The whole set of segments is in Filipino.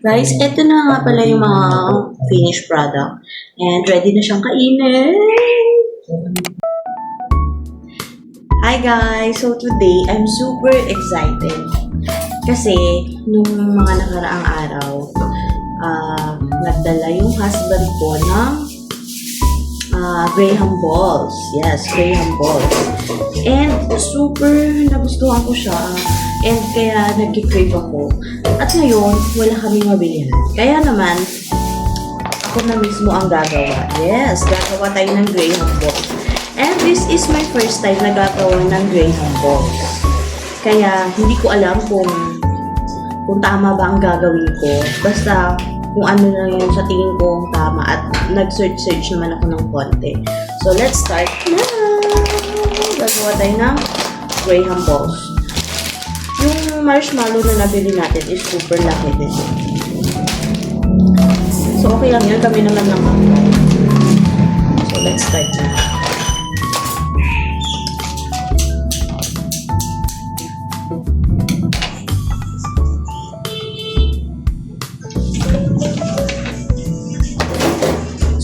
Guys, eto na nga pala yung mga finished product. And ready na siyang kainin. Hi guys! So today, I'm super excited. Kasi, nung mga nakaraang araw, nagdala yung husband ko ng Graham Balls. Yes, Graham Balls. And super nagustuhan ko siya. And kaya nag-crave ako. At ngayon, wala kaming mabilihan. Kaya naman, ako na mismo ang gagawa. Yes, gagawa tayo ng Graham Balls. And this is my first time na gagawa ng Graham Balls. Kaya hindi ko alam kung tama ba ang gagawin ko. Basta kung ano lang yung sa tingin ko tama at nag-search naman ako ng konti. So let's start na! Gagawa tayo ng Graham Balls. Yung marshmallow na nabili natin is super laki din. So okay lang yun, kami naman lang ako. So let's start na.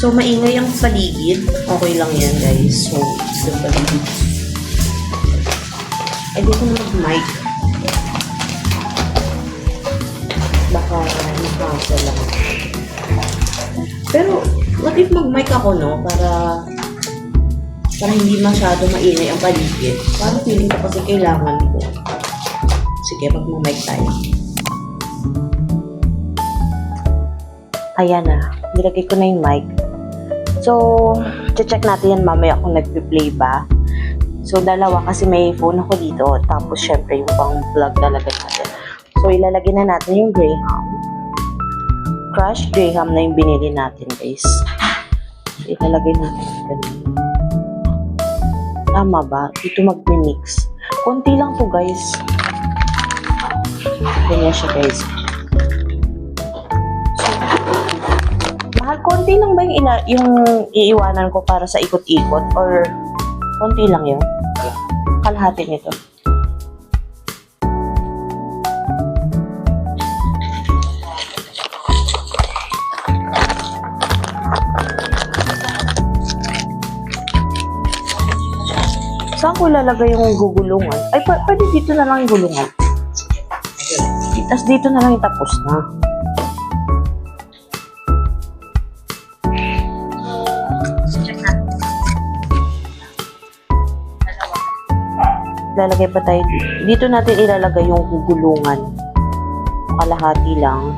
So, maingay ang paligid. Okay lang yan, guys. So, sa paligid. Ay, dito na mag-mic. Baka nakasa lang. Pero, what if mag-mic ako, no? Para hindi masyado maingay ang paligid. Parang feeling ko kasi kailangan ko. Sige, mag-mic tayo. Ayan na. Nilagay ko na yung mic. So, check natin yan mamaya kung nagpe-play ba. So, dalawa kasi may phone ako dito. Tapos, syempre, yung pang vlog talaga natin. So, ilalagay na natin yung Graham. Crushed Graham na yung binili natin, guys. So, ilalagay natin ganun. Tama ba? Dito mag-mix. Konti lang to, guys. Ganyan siya, guys. Konti lang ba yung iiwanan ko para sa ikot-ikot? Or konti lang yun? Kalahati nito. Saan ko lalagay yung gugulungan? Ay, pwede dito na lang yung gulungan. Tapos dito na lang yung tapos na. Lalagay pa tayo dito natin ilalagay yung gugulungan. Kalahati lang.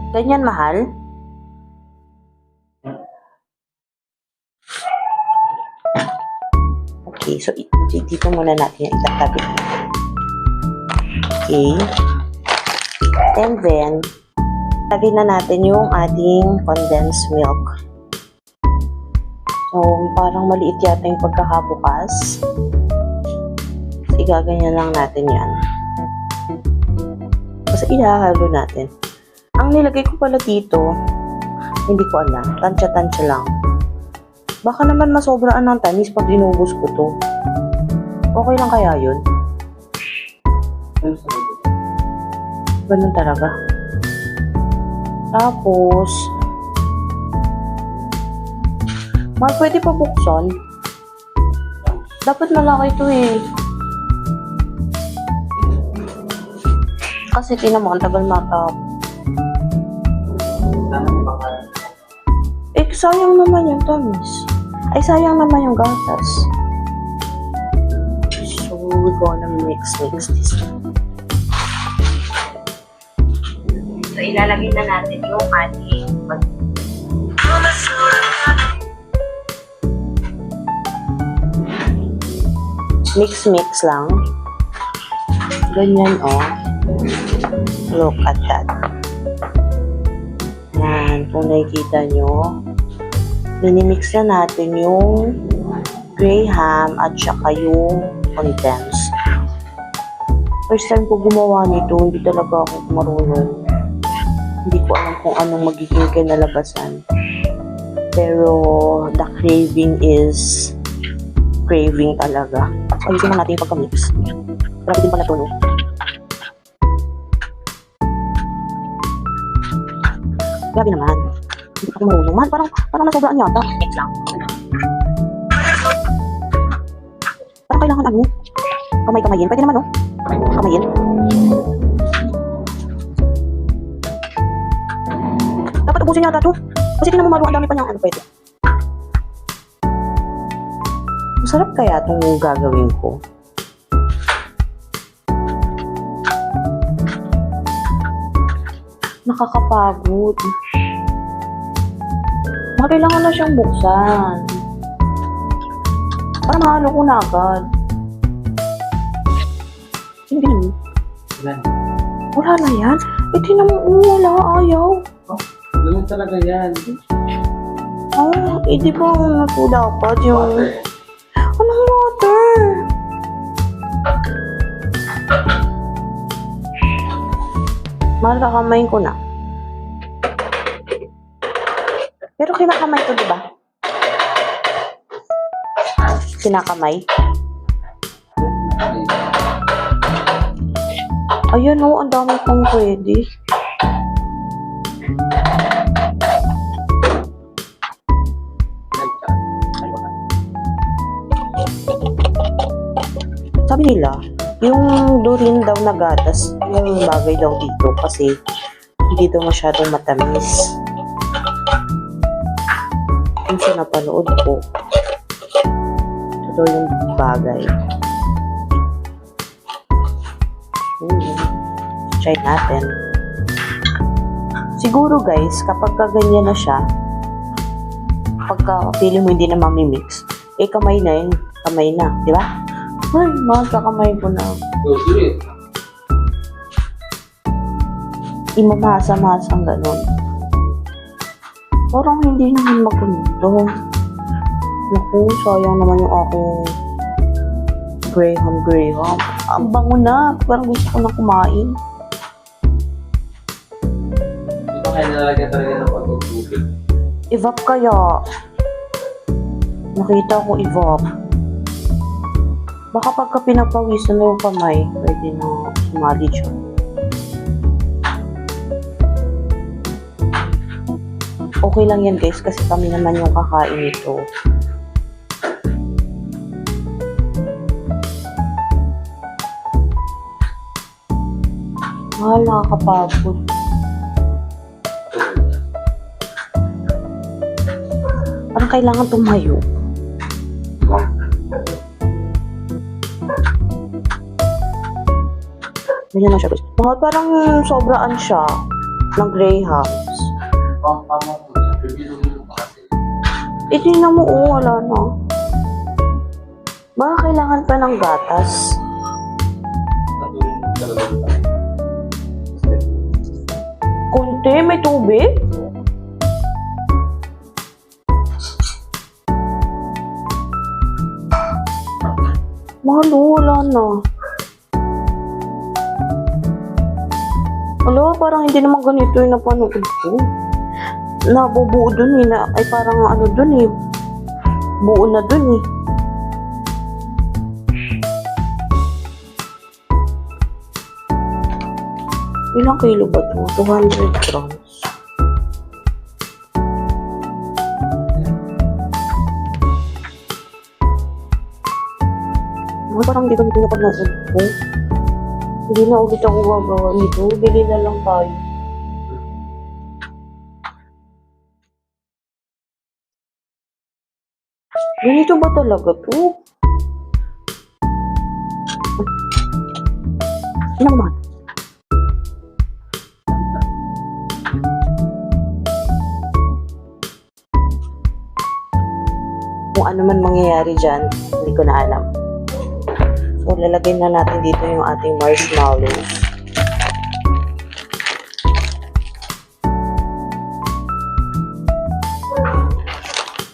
Ganyan, mahal. Okay, so dito muna natin yung itatabi. Okay. And then, lagay na natin yung ating condensed milk. So, parang maliit yata yung pagkakabukas. Igaganyan lang natin yan. Basta ihahalo natin. Ang nilagay ko pala dito, hindi ko alam. Tansya-tansya lang. Baka naman masobraan ng tamis pag inubos ko to. Okay lang kaya yun? Ganun talaga. Tapos, pwede pa buksan. Dapat malaki ito eh. Kasi tinan mo, ang tagal matap. Eh, sayang naman yung tamis. Ay, sayang naman yung gatas. So, we're gonna mix this. So, ilalagay na natin yung ating mix lang. Ganyan, oh. Look at that. Yan, kung nakikita nyo, minimix na natin yung Graham at saka yung condensed. First time ko gumawa nito, hindi talaga ako marunong. Hindi ko alam kung anong magiging kinalabasan. Pero, the craving is craving talaga. Ayusin na natin yung pagka-mix. Grabe din pala ito, no? Grabe naman. Hindi ako marunong. Man, parang nasobraan yata. Wait lang. Parang kailangan ano? Kamay-kamayin. Pwede naman, no? Kamayin. Dapat ubusin yata to. Kasi tingnan mo, Malu, ang dami pa niyang ano pwede. Masarap kaya itong gagawin ko. Nakakapagod. Mga kailangan na siyang buksan. Para mahalo ko na agad. Hindi naman. Wala na yan. Eh, tinan mo, wala, ayaw. Ganun talaga yan. Di ba ito dapat yung... Anong water? Mahal kakamayin ko na. Pero kinakamay ko, di ba? Kinakamay. Ayan o, ang dami pang pwede. Sabi nila, yung durin daw na gatas, yung bagay daw dito kasi hindi daw masyadong matamis. Yung sa napanood ko, ito daw yung bagay. Try natin. Siguro guys, kapag ganyan na siya, pagka feeling mo hindi na mamimix, eh kamay na yun, kamay na, di ba? Ay, magkakamay ko na. Imamasa-masang ganun. Parang hindi naman maganda. Naku, sayang naman yung aking Graham. Ang bango na. Parang gusto ko na kumain. Di ba kaya nalagyan talaga ng pag-tubig? Evap kaya. Nakita ko evap. Baka pagka pinapawisan na yung kamay, pwede na sumali siya. Okay lang yan guys, kasi kami naman yung kakain ito. Nakakapagod. Parang kailangan tumayo. Ganyan na siya guys. Parang sobraan siya ng Grahams. Tama po. Bibilo-bilo pa kasi. Tingnan mo, wala na. Baka kailangan pa ng gatas. Natuloy talaga tayo. Kunti, may tubig? Mahalo, wala na. Wala, parang hindi naman ganito yung napanood ko. Nabubuo dun eh, ay parang ano dun eh. Buo na dun eh. Ilang kilo ba ito? 200 grams. Parang hindi ganito na pag-nood ko. Hindi na ulit ako gagawa nito. Bili na lang tayo. Ganito ba talaga to? Ano naman? Kung ano man mangyayari dyan, hindi ko na alam. So, lalagay na natin dito yung ating marshmallows.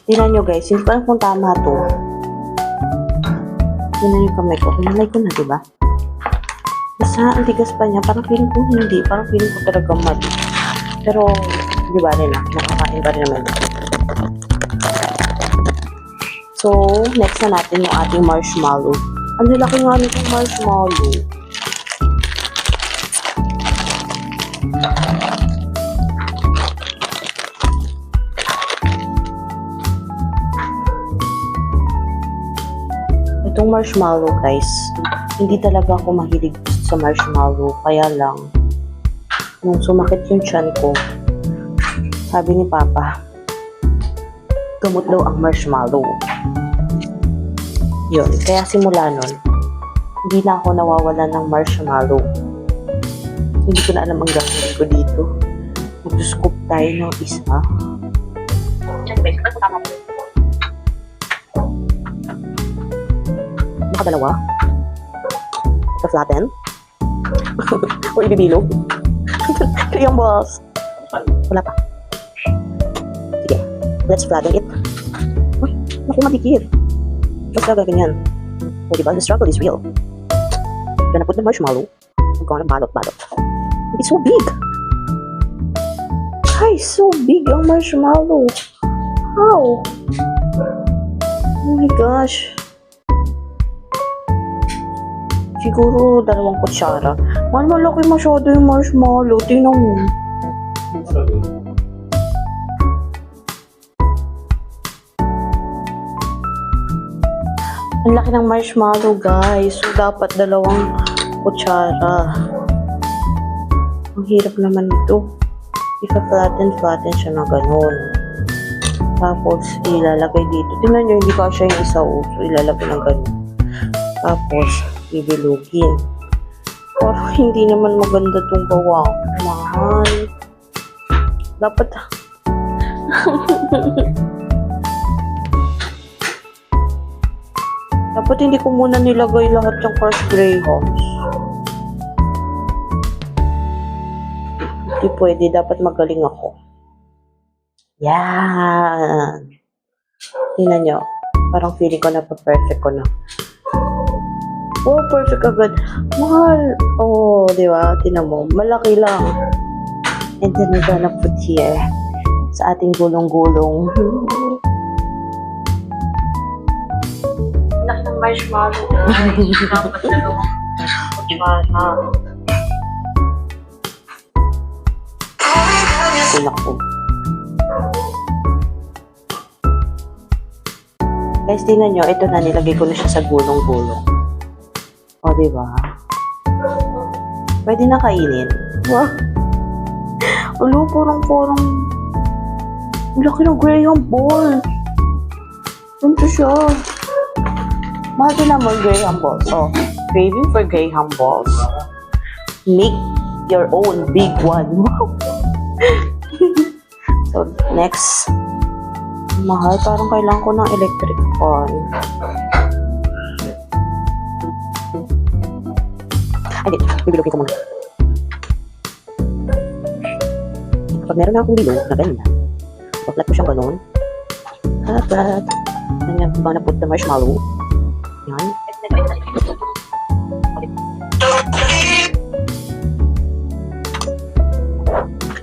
Tingnan nyo guys, hindi pa kung tama to. Tingnan yung kamay ko. Kamay ko na, diba? Basta, ang tigas pa niya. Parang feeling ko hindi. Parang feeling ko talaga mali. Pero, di ba rin na? Nakakain pa rin naman. So, next na natin yung ating marshmallow. Ang lalaki nga nitong marshmallow. Yung marshmallow, guys, hindi talaga ako mahilig sa marshmallow. Kaya lang, nung sumakit yung tiyan ko, sabi ni Papa, gamot daw ang marshmallow. Yun, kaya simula nun, hindi na ako nawawalan ng marshmallow. Hindi ko na alam ang gagawin ko dito. Mag-scoop tayo ng isa. Nakadalawa? Ka-flatten? O ibibilog? Kaya boss. Wala pa. Sige, let's flatten it. Uy, naku, madikit. Basta ganyan. O diba, the struggle is real. Gonna put the marshmallow. I'm gonna balot. It's so big. Guys, so big ang marshmallow. How? Oh my gosh. Siguro 2 kutsara. Malaki masyado yung marshmallow. Tingnan mo. Ang laki ng marshmallow, guys. So, dapat 2 kutsara. Ang hirap naman ito. Ika-flatten siya na ganun. Tapos, ilalagay dito. Tingnan nyo, hindi pa siya yung isa uso. Ilalagay ng ganun. Tapos, ibilugin. Parang hindi naman maganda itong gawa. Mahal. Dapat... Dapat hindi ko muna nilagay lahat ng crushed grahams. Hindi pwede. Dapat magaling ako. Yan. Tingnan nyo. Parang feeling ko na pa-perfect ko na. Oh, perfect agad. Mahal. Oh, di ba? Tingnan mo. Malaki lang. And then we're gonna put here sa ating gulong-gulong. Laki ng marshmallow. Dapat na lang. Kulang ko. Guys, tingnan nyo. Ito na, nilagay ko na siya sa gulong-gulong. O, diba? Pwede na kainin. Wow. Ulo, purong-purong. Ang laki ng graham ball. Ganito siya. Mahal din naman graham balls. Oh, craving for graham balls? Make your own big one. Wow. So, next. Mahal, parang kailangan ko ng electric fan. Ay, di. Bibilogin ko muna. Kapag meron na akong bilog na ganyan, baklat ko siyang ganun. Dapat. Ganyan, bang na-put the marshmallow. Yan.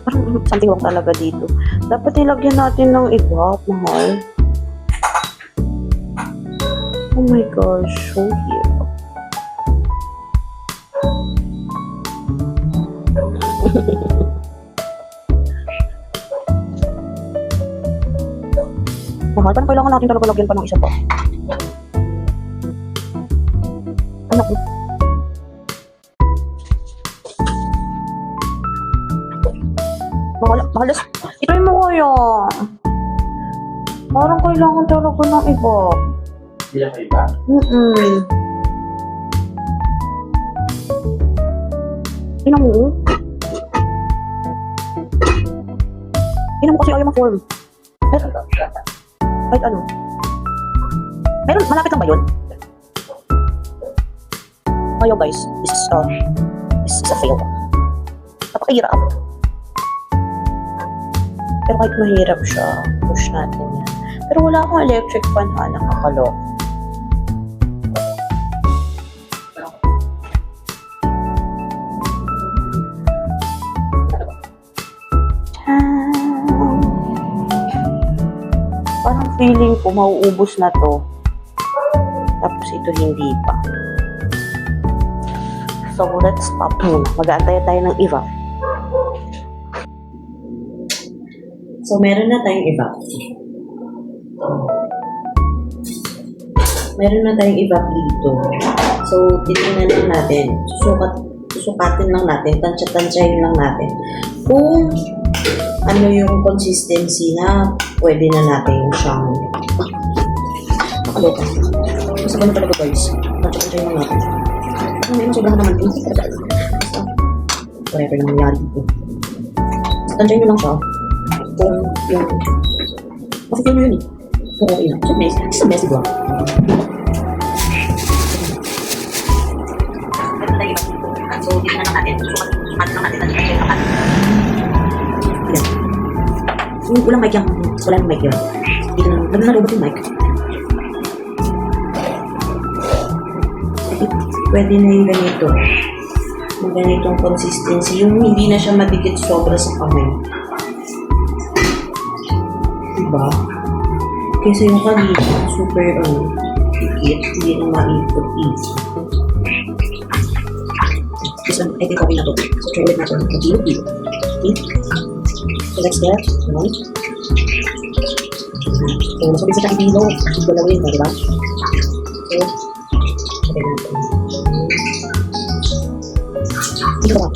Parang something wrong talaga dito. Dapat ilagyan natin ng iba, mahal. Oh my gosh, so here. Mahal, parang kailangan natin talaga lagyan pa ng isa pa. Anak ko. Mahalas. Itry mo kaya. Parang kailangan talaga ng iba. Hindi na kayo ba? Tingnan mo. Tingnan mo kasi ayaw ma-form. Kahit ano. Meron, malapit lang ba yun? Ayaw guys, this is a fail. Napakahirap. Pero kahit mahirap siya, push natin yan. Pero wala akong electric fan ha, nakakalo. Parang feeling ko mauubos na to. Tapos ito hindi pa. So let's stop muna. Mag-aantay tayo ng iba. So, meron na tayong iba. meron na tayong evap dito. So, titingnan lang natin. Susukatin lang natin, tansya-tansyahin lang natin. Kung ano yung consistency na pwede na natin siyang nakaloka. Basta ganun talaga guys. Tansya-tansyahin lang natin. Kung may sobrahan naman din. Basta, whatever na nangyari dito. Basta tansyahin nyo lang siya. Kung yung kasi yun yun eh. Kung okay na. It's a messy block. So, dito na lang natin. Sukat lang natin. Yan. Walang mic yan. Walang mic yan. Dito na lang. Nalulobot yung mic. Pwede na yung ganito. Yung ganitong consistency. Yung hindi na siya madikit sobra sa kamay. Diba? Kasi yung kanina, super, dikit. Hindi na maipot-ipot. This one, I think okay na to. So, try ulit natin. Okay. So, let's get one. So, sabi sa siya ibilo. Galawin mo, diba? So, okay na ito. Ito ba?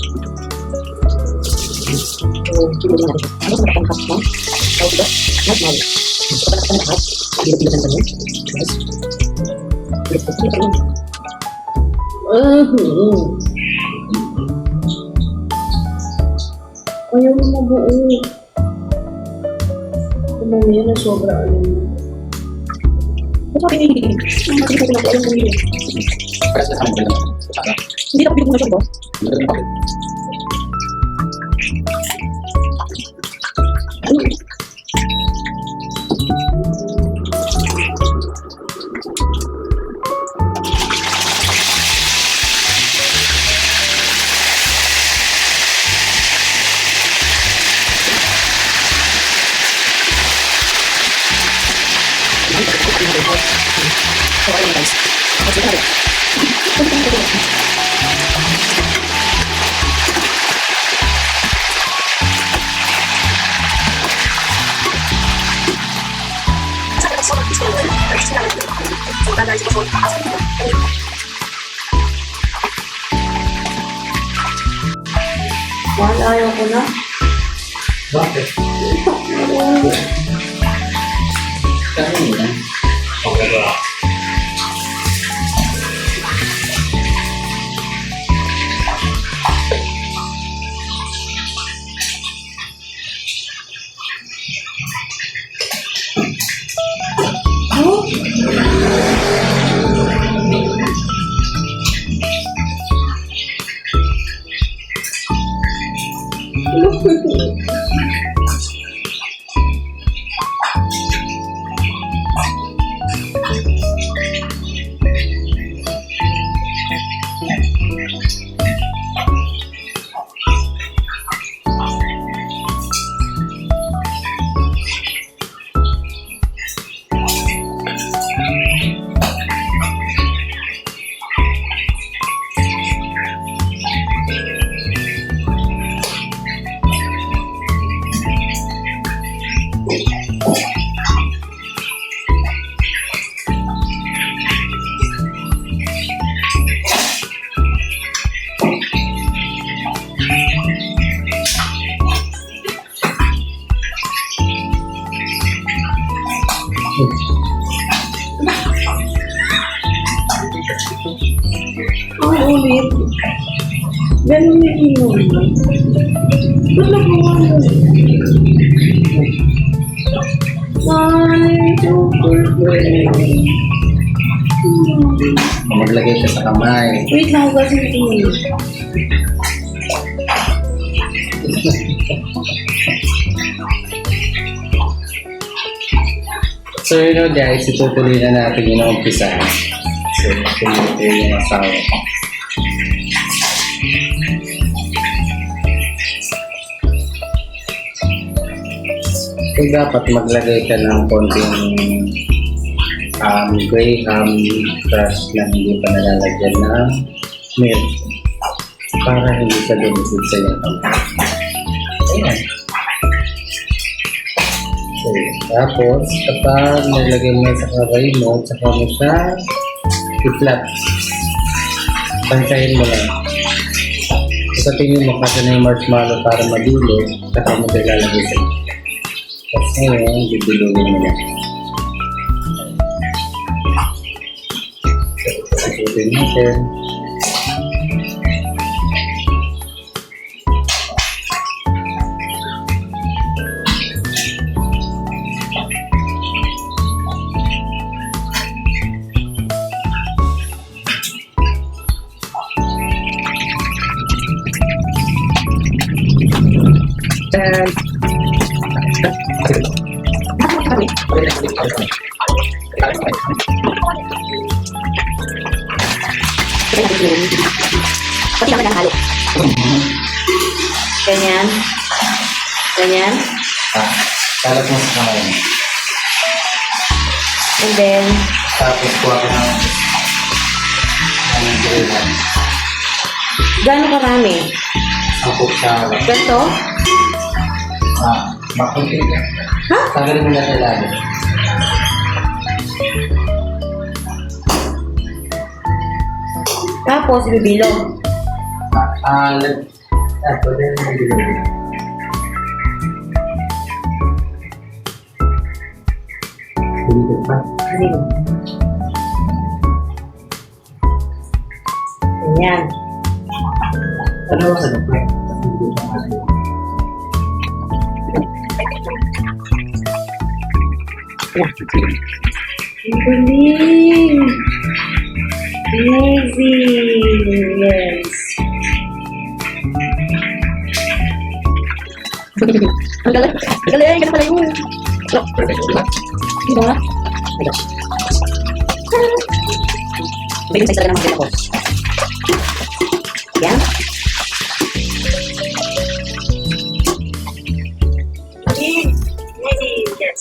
So, ibilo na natin. Ano sa nakapangkas mo? How to not now. So, kapag nakapangkas, ibilo-bilo na natin. Guys. Ibilo na natin. Ayaw mo mabuo. Kung mamaya na sobra Ba't sabi niya hindi ko na po alam kung hindi na kapilog mo na siya ba? Mahal, ayaw ko na. Bakit? Kaya nila. Okay ba? Ang ulit. Ganun yung inom. Ba't nagawa mo? Ay, super good. Maglagay siya sa kamay. Wait lang kasi ito. So, guys, itutuloy na natin yung umpisa. So, ito yung asawa. So, dapat maglagay ka ng konting graham crush na hindi pa nalalagyan ng milk para hindi ka dumisid sa iyong kamay. Ayan. So, Tapos, kapag nilagay mo sa karay mo, saka mo siya i-flat. Pansahin mo lang. Sa tingin mo kasi na yung marshmallow para madulo, saka mo siya ilalagay sa ito. Tapos ngayon, bibulugin mo lang. Ikutin natin. Pati naman ang halo. Ganyan. Ganyan. Kalat mo sa kamay mo. And then, Tapos kuha ka ng grillan. gano'ng karami? Ang kutsara. Ganito? Makunti ka. Ha? Tagalin mo na sa ilalim. Tapos, bibilog. Pwede rin mag-ilagay. Dito pa. Ganyan. Ganyan. Ano ba sa lupay? Dito pa kasi. Ang galing! Amazing! Yes. Ang galing. Ang galing. Ganun pala yun. Diba? May yung size talaga ng mga ko. Yan. Yes.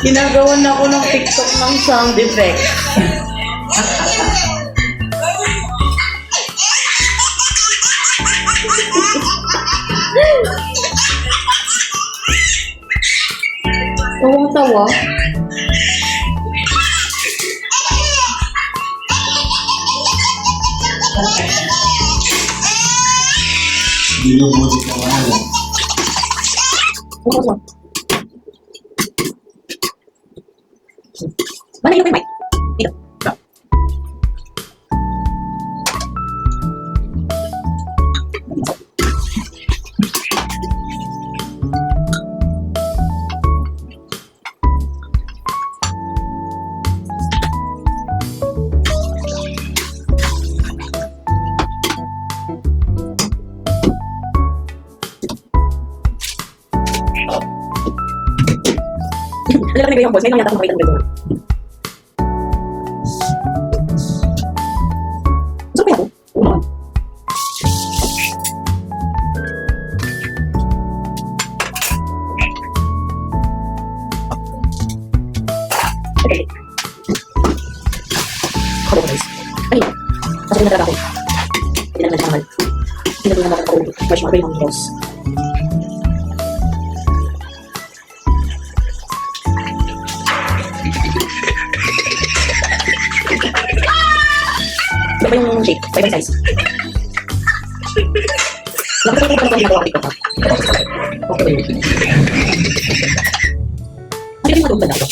Ginagawan na ako ng TikTok ng sound effect. Tawang-tawa. Binubuti ka mahal. Mana yung mic? Dito. Alam ko yung boss, may nang yata akong makita ng ganito. Gusto ko yan. Oo. Okay. Ako guys. Kanina. Kasi yung nagkaka ko. Hindi na naman siya mahal. Hindi na naman ako fresh mga yung boss. shake. Bye-bye size. Nakasal ko pala ginagawa ko dito. Okay. Hindi mo matugtad ako.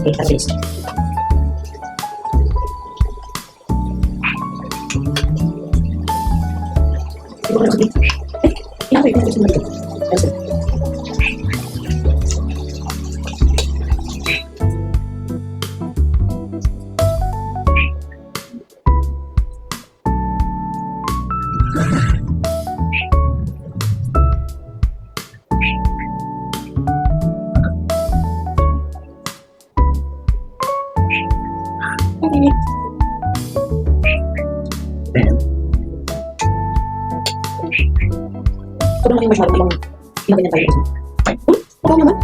Okay, tapos. Sobrang laki masyado yung pinagganyan tayo. Oo naman.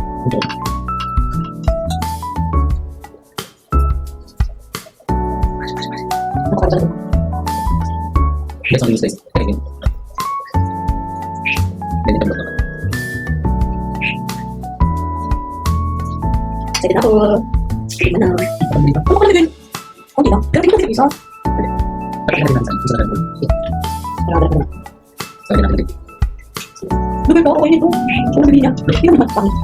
Nakakagano. Yes, on size. Kaya yun. Ganyan ang bato. Sige na ako. Sige na. Ano ka na din? Okay lang. Pero tingnan ko isa. Pero kaya naman sa akin. Marami na. Sa akin naman. Lugar ko, okay nito. Ano sabihin niya? Hindi naman pangit.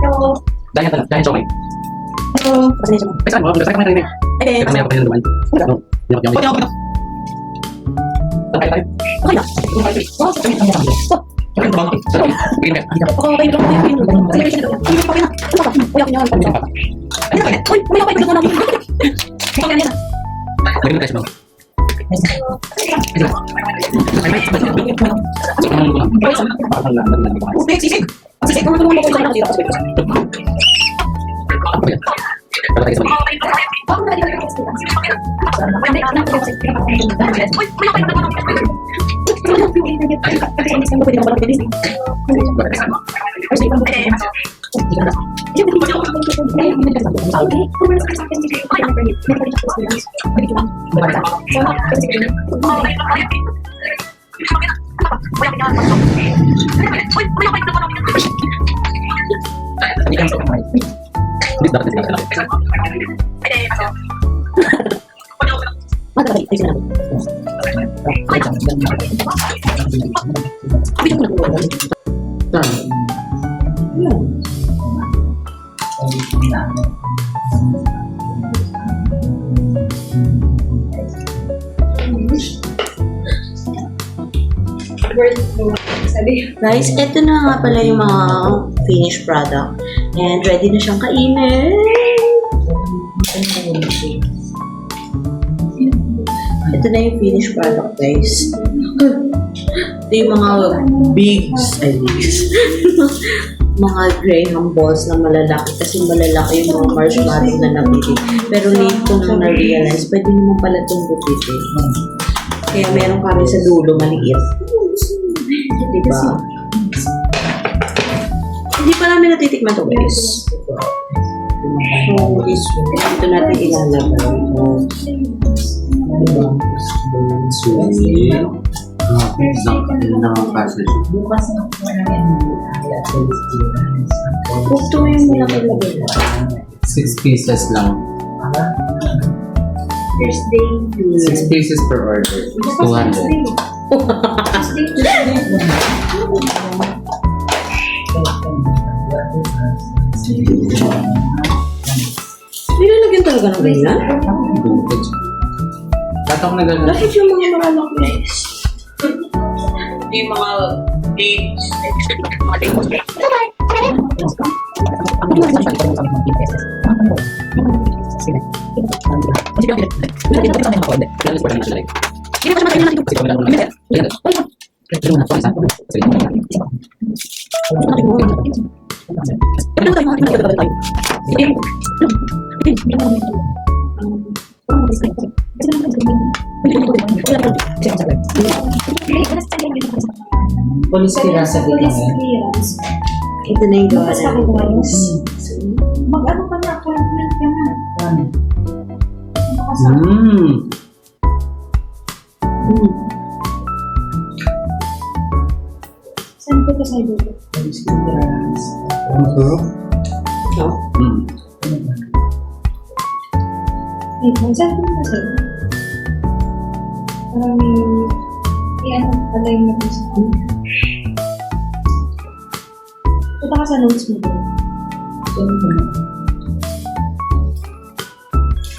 Hello. Dahil pala, dahil siya Hello. Pasensya mo. ay, saan mo? Saan ka man rin? Eh, Kaya kamaya pa rin naman. Ano? Hindi ako okay na. Tayo tayo. Okay na. Oh, sige na. Ano ba? Sige na. Okay lang. Okay lang. Sige na. Sige na. Okay na. Ano ba? Uyak niya. Ay, na. Uy, umiyak kayo. Umiyak kayo. Okay na. Lagyan mo tayo mo. Okay, sisig. Sisig. Kung ano ko sa nakatira. Guys, ito na nga pala yung mga finished product. And ready na siyang kainin. Ito na yung finished product, guys. Ito yung mga bigs, mga graham balls na malalaki. Kasi malalaki yung mga marshmallow na nabili. Pero late ko nang na-realize, pwede naman pala itong bukitin. Kaya meron kami sa dulo, maliit. Diba? Hindi pa namin natitikman ito, guys. So, ito natin ilalagay. Diba? Ito yung malaki-lagay. 6 pieces lang. First day. 6 pieces per order. 200. Nilalagyan talaga ng ganyan? Tatak na gano'n. Bakit yung mga malalaki, guys? Yung mga bigs. Police clearance sa bigla Police ngayon. clearance. Ito na yung gawa Tapos namin. pag-ayos. Mag-ano ka na, appointment ka na. Ano? Nakasama. Saan ko ka sa ibubo? Police clearance. Ano to? No? Wait, saan ko ka sa ibubo? Parang i-ano pala yung nag-usap ko. Punta ka sa notes mo doon.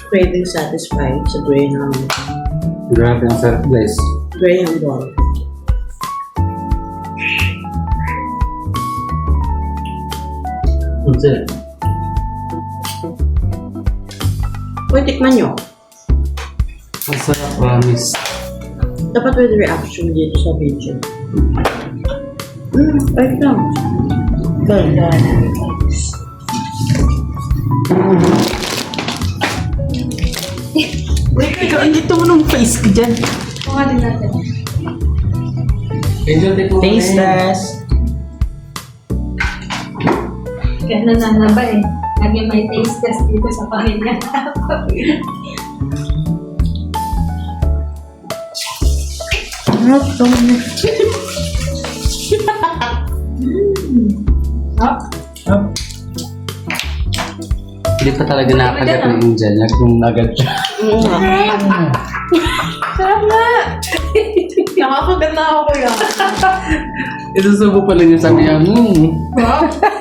Craving satisfied sa Graham. Grabe ang sarap guys. Graham ball. Ang sarap. Uy, tikman nyo. Ang sarap, promise. Dapat with reaction dito sa video. Right lang. Ganda. Wait, ikaw, andito mo nung face ko dyan. Kuha din natin. Angel, take mo Face test. Kaya nananaba eh. Lagi may taste test dito sa pamilya. Ano ito? Hop. Hindi pa talaga nakakagat ng Angel. Nagkung agad siya. Sarap na! Nakakagat na ako kuya. Isusubo pa lang yung sabi niya, Wow!